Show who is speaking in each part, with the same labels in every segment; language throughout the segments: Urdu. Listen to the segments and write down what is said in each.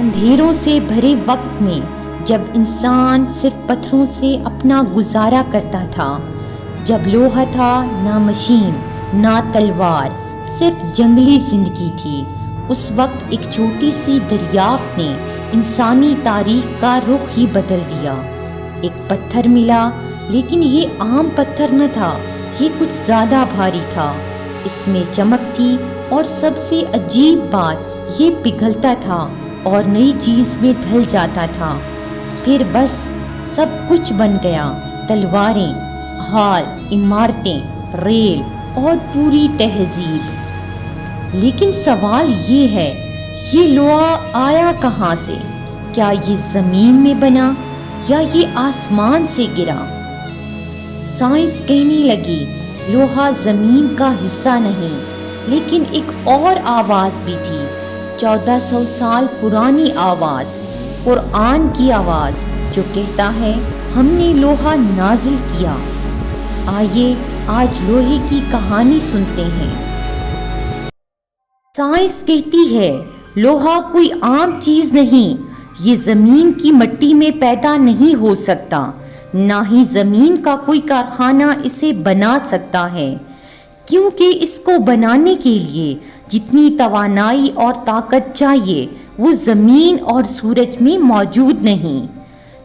Speaker 1: اندھیروں سے بھرے وقت میں جب انسان صرف پتھروں سے اپنا گزارا کرتا تھا، جب لوہا تھا نہ مشین نہ تلوار، صرف جنگلی زندگی تھی، اس وقت ایک چھوٹی سی دریافت نے انسانی تاریخ کا رخ ہی بدل دیا۔ ایک پتھر ملا، لیکن یہ عام پتھر نہ تھا، یہ کچھ زیادہ بھاری تھا۔ اس میں چمک تھی اور سب سے عجیب بات یہ پگھلتا تھا اور نئی چیز میں ڈھل جاتا تھا۔ پھر بس سب کچھ بن گیا، تلواریں، ہال، عمارتیں، ریل اور پوری تہذیب۔ لیکن سوال یہ ہے، یہ لوہا آیا کہاں سے؟ کیا یہ زمین میں بنا یا یہ آسمان سے گرا؟ سائنس کہنے لگی لوہا زمین کا حصہ نہیں، لیکن ایک اور آواز بھی تھی، 1400 سال پرانی آواز، قرآن کی آواز، جو کہتا ہے ہم نے لوہا نازل کیا۔ آئیے آج لوہے کی کہانی سنتے ہیں۔ سائنس کہتی ہے لوہا کوئی عام چیز نہیں، یہ زمین کی مٹی میں پیدا نہیں ہو سکتا، نہ ہی زمین کا کوئی کارخانہ اسے بنا سکتا ہے، کیونکہ اس کو بنانے کے لیے جتنی توانائی اور طاقت چاہیے وہ زمین اور سورج میں موجود نہیں۔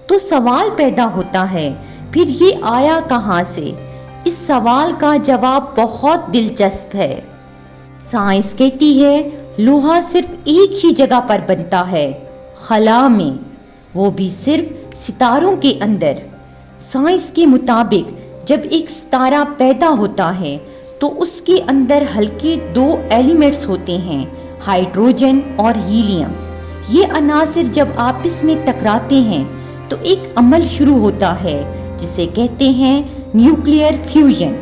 Speaker 1: تو سوال پیدا ہوتا ہے، پھر یہ آیا کہاں سے؟ اس سوال کا جواب بہت دلچسپ ہے۔ سائنس کہتی ہے لوہا صرف ایک ہی جگہ پر بنتا ہے، خلا میں، وہ بھی صرف ستاروں کے اندر۔ سائنس کے مطابق جب ایک ستارہ پیدا ہوتا ہے تو اس کے اندر ہلکے دو ایلیمنٹس ہوتے ہیں، ہائیڈروجن اور ہیلیم۔ یہ عناصر جب آپس میں ٹکراتے ہیں تو ایک عمل شروع ہوتا ہے جسے کہتے ہیں نیوکلیئر فیوژن۔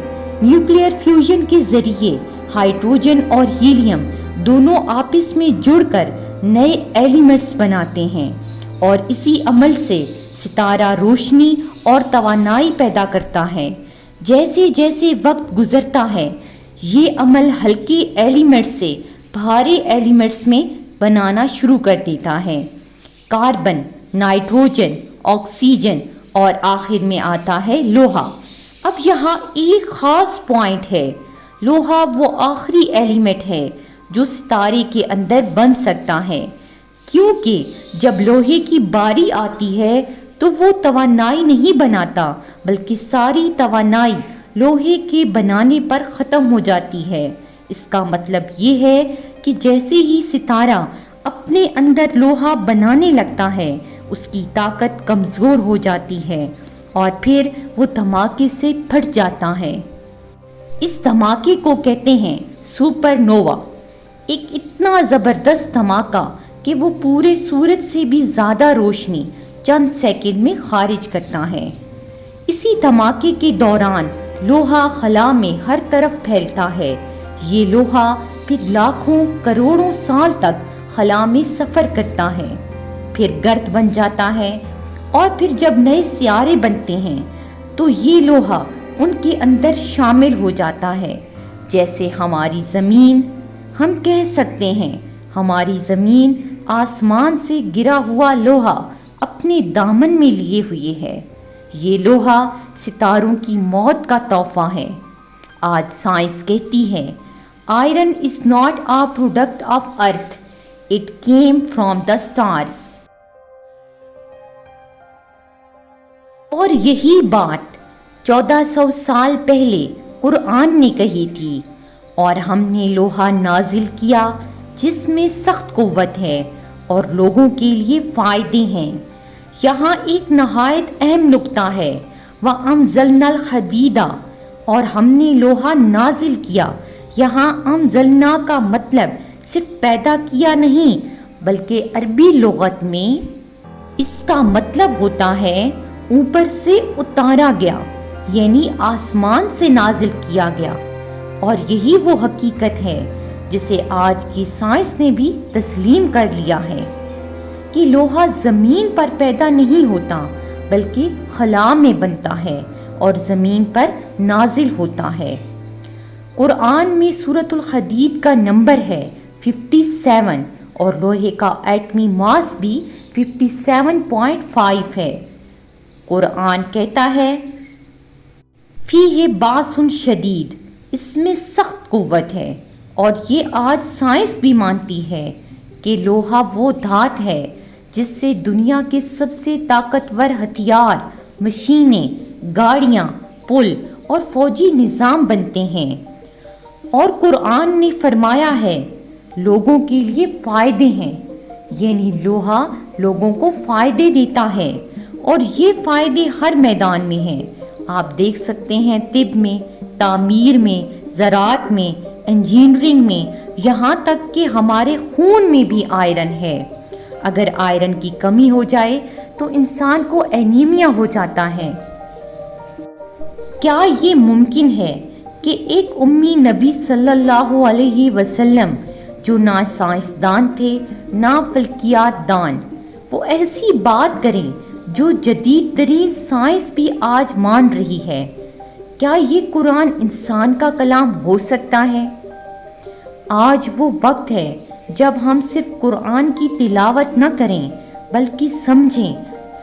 Speaker 1: نیوکلیئر فیوژن کے ذریعے ہائیڈروجن اور ہیلیم دونوں آپس میں جڑ کر نئے ایلیمنٹس بناتے ہیں، اور اسی عمل سے ستارہ روشنی اور توانائی پیدا کرتا ہے۔ جیسے جیسے وقت گزرتا ہے یہ عمل ہلکے ایلیمنٹس سے بھاری ایلیمنٹس میں بنانا شروع کر دیتا ہے، کاربن، نائٹروجن، آکسیجن، اور آخر میں آتا ہے لوہا۔ اب یہاں ایک خاص پوائنٹ ہے، لوہا وہ آخری ایلیمنٹ ہے جو ستارے کے اندر بن سکتا ہے، کیونکہ جب لوہے کی باری آتی ہے تو وہ توانائی نہیں بناتا، بلکہ ساری توانائی لوہے کے بنانے پر ختم ہو جاتی ہے۔ اس کا مطلب یہ ہے کہ جیسے ہی ستارہ اپنے اندر لوہا بنانے لگتا ہے اس کی طاقت کمزور ہو جاتی ہے اور پھر وہ دھماکے سے پھٹ جاتا ہے۔ اس دھماکے کو کہتے ہیں سپر نووا، ایک اتنا زبردست دھماکہ کہ وہ پورے سورج سے بھی زیادہ روشنی چند سیکنڈ میں خارج کرتا ہے۔ اسی دھماکے کے دوران لوہا خلا میں ہر طرف پھیلتا ہے۔ یہ لوہا پھر لاکھوں کروڑوں سال تک خلا میں سفر کرتا ہے، پھر گرد بن جاتا ہے، اور پھر جب نئے سیارے بنتے ہیں تو یہ لوہا ان کے اندر شامل ہو جاتا ہے۔ جیسے ہماری زمین، ہم کہہ سکتے ہیں ہماری زمین آسمان سے گرا ہوا لوہا اپنے دامن میں لیے ہوئے ہے۔ یہ لوہا ستاروں کی موت کا تحفہ ہے۔ آج سائنس کہتی ہے iron is not a product of earth, it came from the stars. اور یہی بات 1400 سال پہلے قرآن نے کہی تھی، اور ہم نے لوہا نازل کیا جس میں سخت قوت ہے اور لوگوں کے لیے فائدے ہیں۔ یہاں ایک نہایت اہم نکتہ ہے، وَأَنزَلْنَا الْحَدِيدَ، اور ہم نے لوہا نازل کیا۔ یہاں انزلنا کا مطلب صرف پیدا کیا نہیں، بلکہ عربی لغت میں اس کا مطلب ہوتا ہے اوپر سے اتارا گیا، یعنی آسمان سے نازل کیا گیا۔ اور یہی وہ حقیقت ہے جسے آج کی سائنس نے بھی تسلیم کر لیا ہے کہ لوہا زمین پر پیدا نہیں ہوتا بلکہ خلا میں بنتا ہے اور زمین پر نازل ہوتا ہے۔ قرآن میں سورۃ الحدید کا نمبر ہے 57، اور لوہے کا ایٹمی ماس بھی 57.5 ہے۔ قرآن کہتا ہے فیہ باس شدید، اس میں سخت قوت ہے، اور یہ آج سائنس بھی مانتی ہے کہ لوہا وہ دھات ہے جس سے دنیا کے سب سے طاقتور ہتھیار، مشینیں، گاڑیاں، پل اور فوجی نظام بنتے ہیں۔ اور قرآن نے فرمایا ہے لوگوں کے لیے فائدے ہیں، یعنی لوہا لوگوں کو فائدے دیتا ہے، اور یہ فائدے ہر میدان میں ہیں۔ آپ دیکھ سکتے ہیں طب میں، تعمیر میں، زراعت میں، انجینئرنگ میں، یہاں تک کہ ہمارے خون میں بھی آئرن ہے۔ اگر آئرن کی کمی ہو جائے تو انسان کو اینیمیا ہو جاتا ہے۔ کیا یہ ممکن ہے کہ ایک امی نبی صلی اللہ علیہ وسلم جو نہ سائنسدان تھے نہ فلکیات دان، وہ ایسی بات کریں جو جدید ترین سائنس بھی آج مان رہی ہے؟ کیا یہ قرآن انسان کا کلام ہو سکتا ہے؟ آج وہ وقت ہے جب ہم صرف قرآن کی تلاوت نہ کریں بلکہ سمجھیں،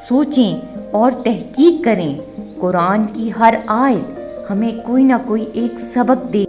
Speaker 1: سوچیں اور تحقیق کریں۔ قرآن کی ہر آیت ہمیں کوئی نہ کوئی ایک سبق دے